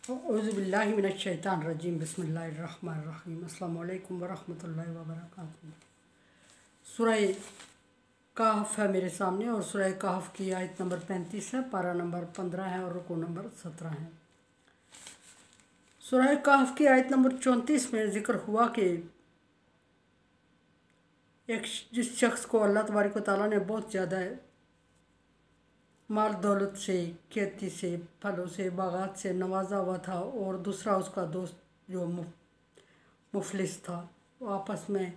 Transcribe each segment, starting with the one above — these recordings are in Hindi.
औज़ुबिल्लाहि मिनश्शैतानिर्रजीम बिस्मिल्लाहिर्रहमानिर्रहीम अस्सलामु अलैकुम वरहमतुल्लाहि वबरकातुहू। सूरह कहफ है मेरे सामने और सूरह कहफ की आयत नंबर 35 है, पारा नंबर 15 है और रुकू नंबर 17 है। सूरह कहफ की आयत नंबर 34 में जिक्र हुआ कि जिस शख्स को अल्लाह तबारक व तआला ने बहुत ज़्यादा माल दौलत से, खेती से, फलों से, बागात से नवाजा हुआ था और दूसरा उसका दोस्त जो मुफलिस था, वो आपस में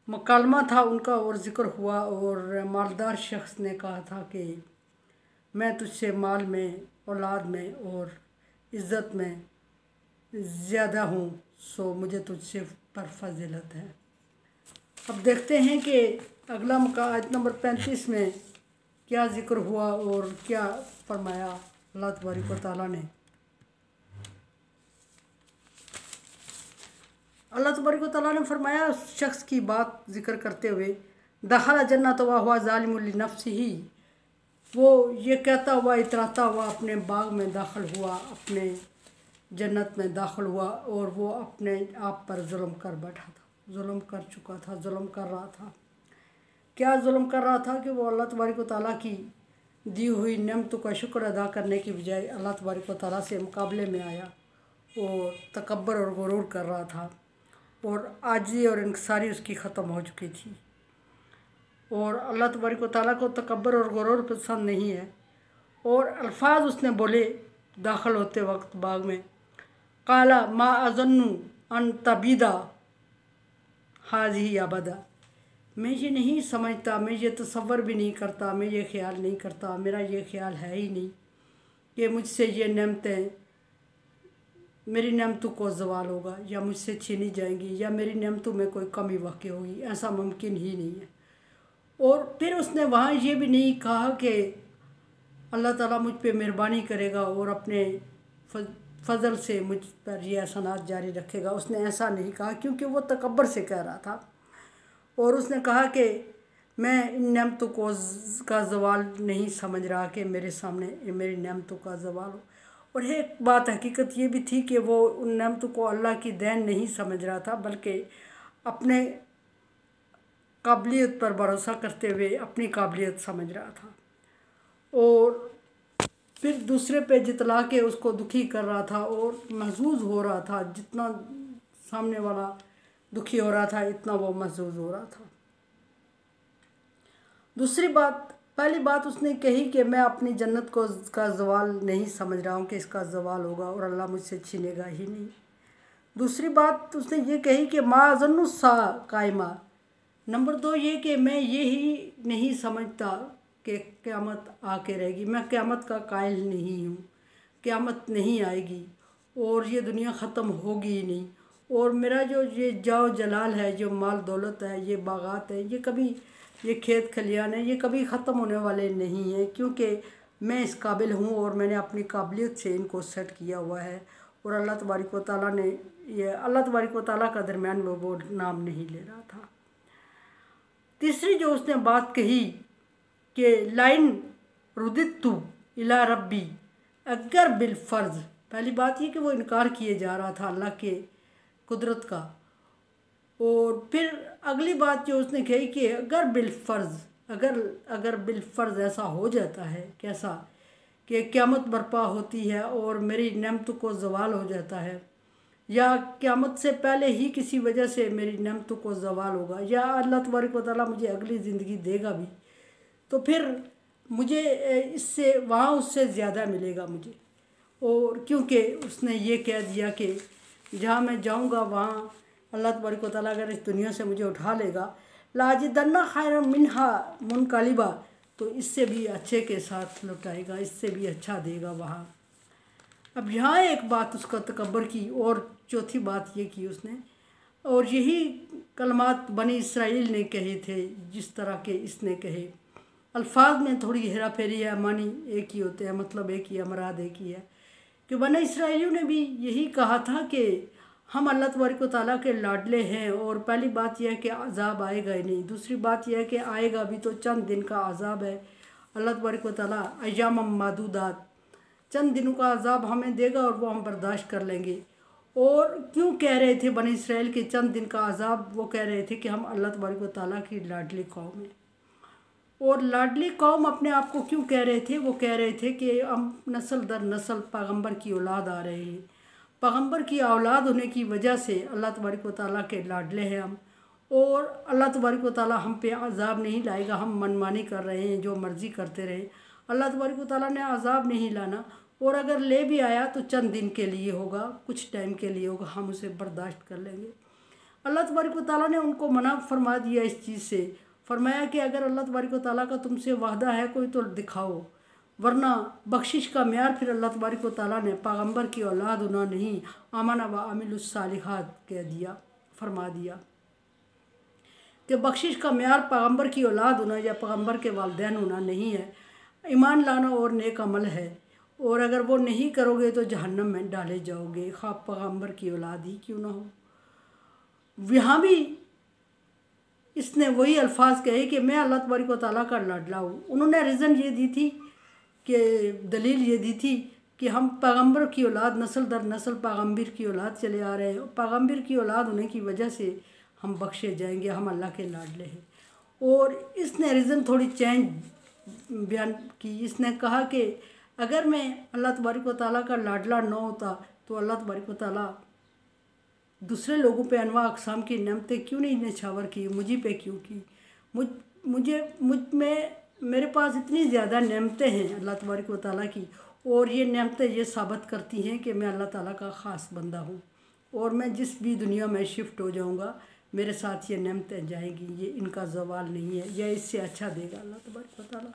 मकालमा था उनका और ज़िक्र हुआ। और मालदार शख्स ने कहा था कि मैं तुझसे माल में, औलाद में और इज़्ज़त में ज़्यादा हूँ, सो मुझे तुझसे पर फजीलत है। अब देखते हैं कि अगला आयत नंबर 35 में क्या ज़िक्र हुआ और क्या फरमाया अल्लाह तबारक व तआला ने। अल्लाह तबारक व तआला ने फरमाया उस शख्स की बात ज़िक्र करते हुए, दखल जन्नत व हुवा ज़ालिमुन लिनफ्सिही, वो ये कहता हुआ इतराता हुआ अपने बाग में दाखिल हुआ, अपने जन्नत में दाखिल हुआ और वो अपने आप पर जुल्म कर बैठा था, जुल्म कर चुका था, जुल्म कर रहा था। क्या जुल्म कर रहा था कि वो अल्लाह तबारक व तआला की दी हुई नेमतों का शुक्र अदा करने की बजाय अल्लाह तबारक व तआला से मुकाबले में आया और तकब्बर और गुरूर कर रहा था और आजी और इंकसारी उसकी ख़त्म हो चुकी थी। और अल्लाह तबारक व तआला को तकब्बर और गुरूर पसंद नहीं है। और अल्फाज उसने बोले दाखिल होते वक्त बाग में, काला मा अज़न्नु अन तबीदा हाज़िही अबदा, मैं ये नहीं समझता, मैं ये तसव्वुर भी नहीं करता, मैं ये ख्याल नहीं करता, मेरा ये ख्याल है ही नहीं कि मुझसे ये नेमतें, मेरी नेमतों को ज़वाल होगा या मुझसे छीनी जाएंगी या मेरी नेमतों में कोई कमी वाक़ई होगी, ऐसा मुमकिन ही नहीं है। और फिर उसने वहाँ ये भी नहीं कहा कि अल्लाह ताला मुझ पे मेहरबानी करेगा और अपने फजल से मुझ पर ये एहसानात जारी रखेगा, उसने ऐसा नहीं कहा क्योंकि वो तकब्बर से कह रहा था। और उसने कहा कि मैं इन नेमतों को का ज़वाल नहीं समझ रहा कि मेरे सामने मेरी नेमतों का ज़वाल हो। और एक बात हकीकत ये भी थी कि वो उन नेमतों को अल्लाह की देन नहीं समझ रहा था, बल्कि अपने काबिलियत पर भरोसा करते हुए अपनी काबिलियत समझ रहा था और फिर दूसरे पे जितला के उसको दुखी कर रहा था और महसूस हो रहा था, जितना सामने वाला दुखी हो रहा था इतना वो महसूस हो रहा था। दूसरी बात, पहली बात उसने कही कि मैं अपनी जन्नत को का ज़वाल नहीं समझ रहा हूँ कि इसका ज़वाल होगा और अल्लाह मुझसे छीनेगा ही नहीं। दूसरी बात उसने ये कही कि मा ज़न्नु सा कायमा। नंबर 2 ये कि मैं ये ही नहीं समझता कि क़यामत आके रहेगी, मैं क़यामत का कायल नहीं हूँ, क़यामत नहीं आएगी और ये दुनिया ख़त्म होगी ही नहीं। और मेरा जो ये जाओ जलाल है, जो माल दौलत है, ये बागात है, ये कभी, ये खेत खलियान है, ये कभी ख़त्म होने वाले नहीं हैं क्योंकि मैं इस काबिल हूँ और मैंने अपनी काबिलियत से इनको सेट किया हुआ है। और अल्लाह तबारक व तआला ने ये अल्लाह तबारक व तआला का दरमियान में वो नाम नहीं ले रहा था। तीसरी जो उसने बात कही कि लाइन रुदित्तु इला रब्बी, अगर बिलफ़र्ज़, पहली बात ये कि वो इनकार किए जा रहा था अल्लाह के कुदरत का। और फिर अगली बात जो उसने कही कि अगर बिलफ़र्ज़, अगर बिलफ़र्ज़ ऐसा हो जाता है, कैसा कि क़यामत बर्पा होती है और मेरी नेमतों को ज़वाल हो जाता है या क़यामत से पहले ही किसी वजह से मेरी नेमतों को ज़वाल होगा या अल्लाह तबारक व तआला मुझे अगली ज़िंदगी देगा भी, तो फिर मुझे इससे वहाँ उससे ज़्यादा मिलेगा मुझे। और क्योंकि उसने ये कह दिया कि जहाँ मैं जाऊँगा वहाँ अल्लाह तबारक व तआला अगर इस दुनिया से मुझे उठा लेगा, लाजिदन्ना खैरन मिन्हा मुनक़लिबा, तो इससे भी अच्छे के साथ लौटाएगा, इससे भी अच्छा देगा वहाँ। अब यहाँ एक बात उसका तकब्बर की और चौथी बात ये की उसने, और यही कलमात बनी इसराइल ने कहे थे जिस तरह के इसने कहे। अल्फाज में थोड़ी हेरा फेरी है, मानी एक ही होते हैं, मतलब एक ही है, मराद एक ही है कि बनी इसराइलियों ने भी यही कहा था कि हम अल्लाह तबारक व तआला के लाडले हैं और पहली बात यह है कि अज़ाब आएगा ही नहीं, दूसरी बात यह है कि आएगा भी तो चंद दिन का अज़ाब है। अल्लाह तबारक व तआला अय्याम मादूदात, चंद दिनों का अजाब हमें देगा और वो हम बर्दाश्त कर लेंगे। और क्यों कह रहे थे बनी इसराइल के चंद दिन का अजाब? वो कह रहे थे कि हम अल्लाह तबारक व तआला की लाडली कौम है। और लाडली कौम अपने आप को क्यों कह रहे थे? वो कह रहे थे कि हम नस्ल दर नस्ल पैगंबर की औलाद आ रहे हैं। पैगंबर की औलाद होने की वजह से अल्लाह तबारक व तआला के लाडले हैं हम, और अल्लाह तबारक व तआला हम पे अजाब नहीं लाएगा। हम मनमानी कर रहे हैं, जो मर्ज़ी करते रहे, अल्लाह तबारक व तआला ने अजाब नहीं लाना। और अगर ले भी आया तो चंद दिन के लिए होगा, कुछ टाइम के लिए होगा, हम उसे बर्दाश्त कर लेंगे। अल्लाह तबारक व तआला ने उनको मना फरमा दिया इस चीज़ से। फरमाया कि अगर अल्लाह तबारक व तआला का तुमसे वादा है कोई तो दिखाओ, वरना बख्शिश का म्यार फिर अल्लाह तबारक व तआला ने पैगंबर की औलाद होना नहीं, आमना व आमिलुस सालिहात कह दिया, फरमा दिया कि बख्शिश का म्यार पैगंबर की औलाद होना या पैगंबर के वालिदैन होना नहीं है, ईमान लाना और नेक अमल है। और अगर वो नहीं करोगे तो जहन्नम में डाले जाओगे, खा पैगंबर की औलाद ही क्यों ना हो। यहाँ भी इसने वही अल्फाज कहे कि मैं अल्लाह तबारक व तआला का लाडला हूँ। उन्होंने रीज़न ये दी थी कि दलील ये दी थी कि हम पैगंबर की औलाद नस्ल दर नस्ल पैगंबर की औलाद चले आ रहे हैं, पैगंबर की औलाद होने की वजह से हम बख्शे जाएंगे, हम अल्लाह के लाडले हैं। और इसने रीज़न थोड़ी चेंज बयान की। इसने कहा कि अगर मैं अल्लाह तबारक व तआला का लाडला न होता तो अल्लाह तबारक व तआला दूसरे लोगों पे अनवा अक़साम की नेमतें क्यों नहीं निछावर की, मुझी पे क्यों की। मुझ में मेरे पास इतनी ज़्यादा नेमतें हैं अल्लाह तबारक व तआला की, और ये नेमतें ये साबित करती हैं कि मैं अल्लाह ताला का ख़ास बंदा हूँ। और मैं जिस भी दुनिया में शिफ्ट हो जाऊँगा मेरे साथ ये नेमतें जाएंगी, ये इनका ज़वाल नहीं है, या इससे अच्छा देगा अल्लाह तबारक व तआला।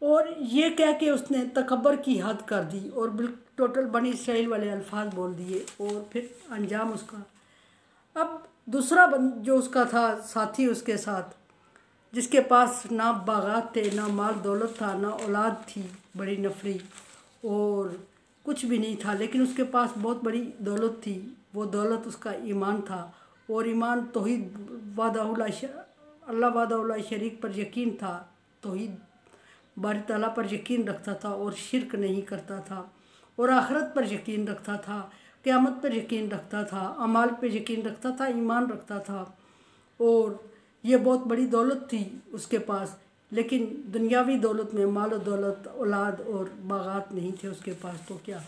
और ये कह के उसने तकब्बर की हद कर दी और टोटल बनी इसराइल वाले अल्फाज बोल दिए, और फिर अंजाम उसका। अब दूसरा जो उसका था साथी उसके साथ, जिसके पास ना बागात थे, ना माल दौलत था, ना औलाद थी बड़ी नफरी, और कुछ भी नहीं था, लेकिन उसके पास बहुत बड़ी दौलत थी। वो दौलत उसका ईमान था, और ईमान तौहीद अल्लाह वादा शरीक पर यकीन था, तौहीद बारी ताला पर यकीन रखता था और शिरक नहीं करता था, और आखिरत पर यकीन रखता था, क़यामत पर यकीन रखता था, अमाल पर यकीन रखता था, ईमान रखता था। और ये बहुत बड़ी दौलत थी उसके पास, लेकिन दुनियावी दौलत में माल और दौलत, औलाद और बागात नहीं थे उसके पास। तो क्या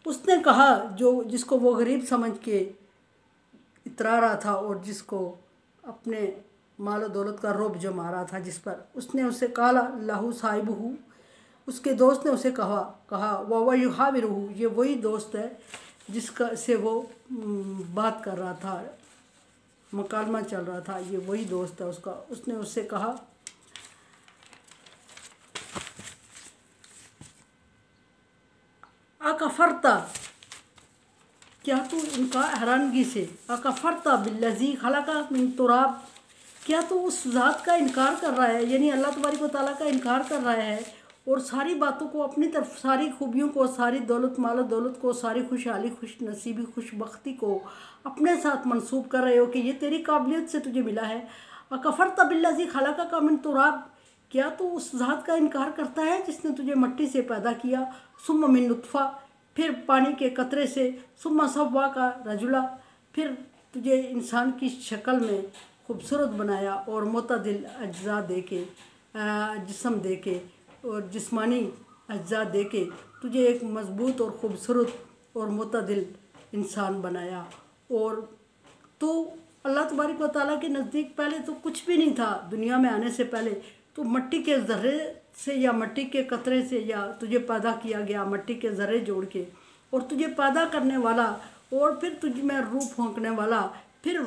उसने कहा, जिसको वो गरीब समझ के इतरा रहा था और जिसको अपने माल और दौलत का रोब जमा रहा था जिस पर, उसने उसे कहा लाहू साहिबहू, उसके दोस्त ने उसे कहा वह युहाविरहू, ये वही दोस्त है जिसका से वो बात कर रहा था, मुकालमा चल रहा था, ये वही दोस्त है उसका। उसने उससे कहा अकफरता, क्या तू इनका हैरानगी से, अकफरता बिल्लज़ी खलका मिन तुराब, क्या तू उस ज़ात का इनकार कर रहा है, यानी अल्लाह तबारक व तआला का इनकार कर रहा है, और सारी बातों को अपनी तरफ, सारी खूबियों को, सारी दौलत माल दौलत को, सारी खुशहाली, खुश नसीबी, खुशबख्ती को अपने साथ मंसूब कर रहे हो कि ये तेरी काबिलियत से तुझे मिला है। अकफरता बिल्लज़ी खलका मिन तुराब, क्या तू उस ज़ात का इनकार करता है जिसने तुझे मट्टी से पैदा किया, सुम्मा मिन नुत्फ़ा, फिर पानी के कतरे से, सुम्मा सव्वा का रजुला, फिर तुझे इंसान की शक्ल में खूबसूरत बनाया, और मोतदिल अज्जा दे के, जिस्म दे के और जिस्मानी अज्जा दे के तुझे एक मज़बूत और ख़ूबसूरत और मोतदिल इंसान बनाया। और तो अल्लाह तबारक व तआला के नज़दीक पहले तो कुछ भी नहीं था, दुनिया में आने से पहले तो मिट्टी के ज़र्रे से या मिट्टी के कतरे से, या तुझे पैदा किया गया मिट्टी के ज़र्रे जोड़ के, और तुझे पैदा करने वाला, और फिर तुझ में रूह फूंकने वाला, फिर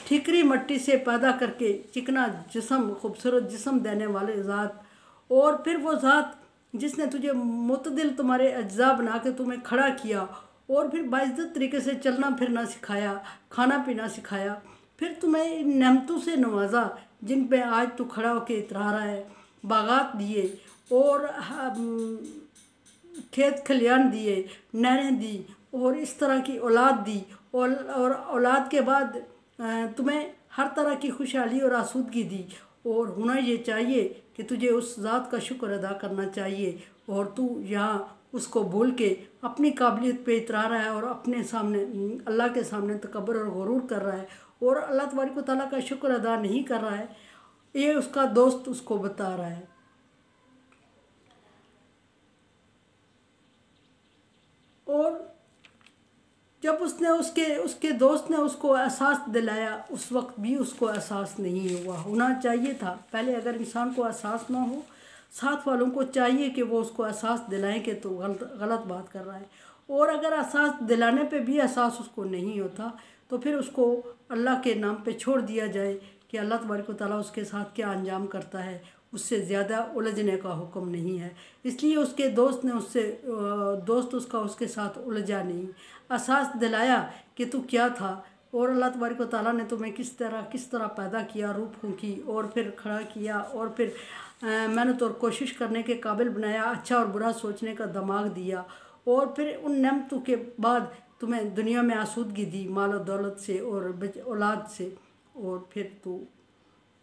ठीकरी मिट्टी से पैदा करके चिकना जिस्म, खूबसूरत जिस्म देने वाले ज़ात, और फिर वो ज़ात जिसने तुझे मुतदिल तुम्हारे अज्जा बना के तुम्हें खड़ा किया, और फिर बाइज़्ज़त तरीके से चलना फिरना सिखाया, खाना पीना सिखाया, फिर तुम्हें इन नेमतों से नवाजा जिन पे आज तू खड़ा होकर इतरा रहा है, बागात दिए और खेत खलियान दिए, नहरें दी, और इस तरह की औलाद दी, और औलाद के बाद तुम्हें हर तरह की खुशहाली और आसूदगी दी। और होना ये चाहिए कि तुझे उस ज़ात का शुक्र अदा करना चाहिए, और तू यहाँ उसको भूल के अपनी काबिलियत पे इतरा रहा है और अपने सामने अल्लाह के सामने तकब्बुर और गुरूर कर रहा है और अल्लाह तबारक व तआला का शुक्र अदा नहीं कर रहा है। ये उसका दोस्त उसको बता रहा है। और जब उसने उसके दोस्त ने उसको एहसास दिलाया, उस वक्त भी उसको एहसास नहीं हुआ। होना चाहिए था पहले। अगर इंसान को एहसास ना हो, साथ वालों को चाहिए कि वो उसको एहसास दिलाएं कि तो गलत बात कर रहा है। और अगर एहसास दिलाने पे भी एहसास उसको नहीं होता तो फिर उसको अल्लाह के नाम पे छोड़ दिया जाए कि अल्लाह तबारक व तआला उसके साथ क्या अंजाम करता है, उससे ज़्यादा उलझने का हुक्म नहीं है। इसलिए उसके दोस्त ने दोस्त उसका उसके साथ उलझा नहीं, एहसास दिलाया कि तू क्या था और अल्लाह तबारक व तआला ने तुम्हें किस तरह पैदा किया, रूप की और फिर खड़ा किया और फिर मेहनत और कोशिश करने के काबिल बनाया, अच्छा और बुरा सोचने का दिमाग दिया और फिर उन नेमतों के बाद तुम्हें दुनिया में आसूदगी दी माल और दौलत से और औलाद से, और फिर तू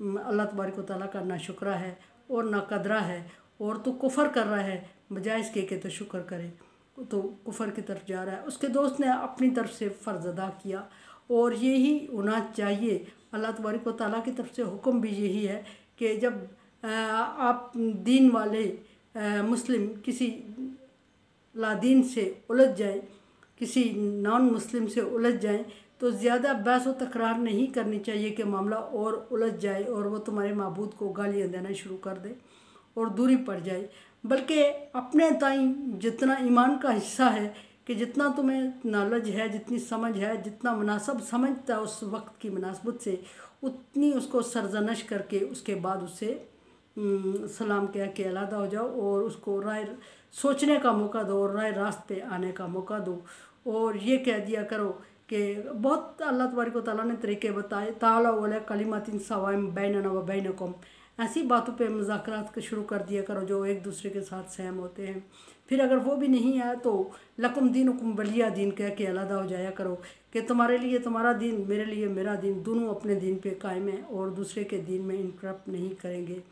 अल्लाह तबारक व तआला का नाशुक्रा है और नाकदरा है और तू कुफ़र कर रहा है, बजाय इसके कि तो शुक्र करे तो कुफ़र की तरफ जा रहा है। उसके दोस्त ने अपनी तरफ से फ़र्ज़ अदा किया और यही होना चाहिए। अल्लाह तबारक व तआला की तरफ से हुक्म भी यही है कि जब आप दीन वाले मुस्लिम किसी लादीन से उलझ जाए, किसी नॉन मुस्लिम से उलझ जाएं, तो ज़्यादा बहस व तकरार नहीं करनी चाहिए कि मामला और उलझ जाए और वो तुम्हारे माबूद को गालियाँ देना शुरू कर दे और दूरी पड़ जाए। बल्कि अपने ताईं जितना ईमान का हिस्सा है कि जितना तुम्हें नॉलेज है, जितनी समझ है, जितना मुनासब समझता है उस वक्त की मुनासबत से, उतनी उसको सरजनश करके उसके बाद उससे सलाम कह के अलहदा हो जाओ और उसको राय सोचने का मौका दो और राय रास्त पे आने का मौका दो। और ये कह दिया करो कि बहुत अल्लाह तबारक व तआला ने तरीके बताए, ताअलाउ अला कलिमातिन सवाइन बैनना व बैनकुम, ऐसी बातों पे मुज़ाकरात शुरू कर दिया करो जो एक दूसरे के साथ सहम होते हैं। फिर अगर वो भी नहीं आया तो लकुम दीनुकुम वलिया दीन कह के अलहदा हो जाया करो कि तुम्हारे लिए तुम्हारा दीन, मेरे लिए मेरा दीन, दोनों अपने दीन पे कायम हैं और दूसरे के दीन में इंटरप्ट नहीं करेंगे।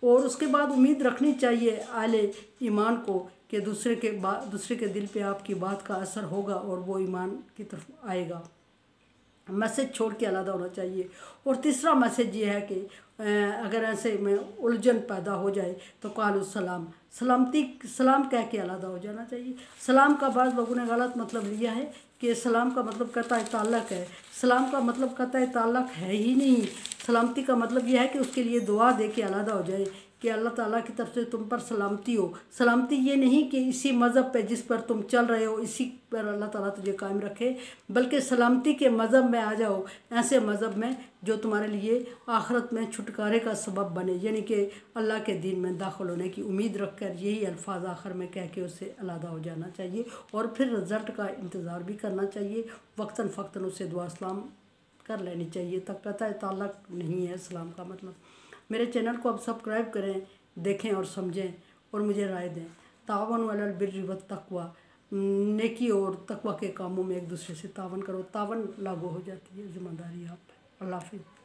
और उसके बाद उम्मीद रखनी चाहिए आले ईमान को कि दूसरे के दिल पे आपकी बात का असर होगा और वो ईमान की तरफ आएगा। मैसेज छोड़ के अलग होना चाहिए। और तीसरा मैसेज ये है कि अगर ऐसे में उलझन पैदा हो जाए तो कालू सलाम कह के अलग हो जाना चाहिए। सलाम का बाज़ लोगों ने गलत मतलब लिया है कि सलाम का मतलब कतई ताल्लुक़ है। सलाम का मतलब कतई ताल्लुक़ है ही नहीं। सलामती का मतलब यह है कि उसके लिए दुआ दे के अलग हो जाए कि अल्लाह ताला की तरफ से तुम पर सलामती हो। सलामती ये नहीं कि इसी मज़हब पे जिस पर तुम चल रहे हो इसी पर अल्लाह ताला तुझे कायम रखे, बल्कि सलामती के मज़हब में आ जाओ, ऐसे मज़हब में जो तुम्हारे लिए आखिरत में छुटकारे का सबब बने, यानी कि अल्लाह के दीन में दाखिल होने की उम्मीद रख कर यही अल्फाज आखिर में कह के उससे अलहदा हो जाना चाहिए। और फिर रिज़ल्ट का इंतज़ार भी करना चाहिए, वक्तन फ़क्तन उससे दुआ सलाम कर लेनी चाहिए। तक पता है ताल्लुक़ नहीं है सलाम का मतलब। मेरे चैनल को अब सब्सक्राइब करें, देखें और समझें और मुझे राय दें। तावन अलल बिर्रि वत तक़वा, नेकी और तकवा के कामों में एक दूसरे से तावन करो। तावन लागू हो जाती है, जिम्मेदारी आप। अल्लाह हाफ़िज़।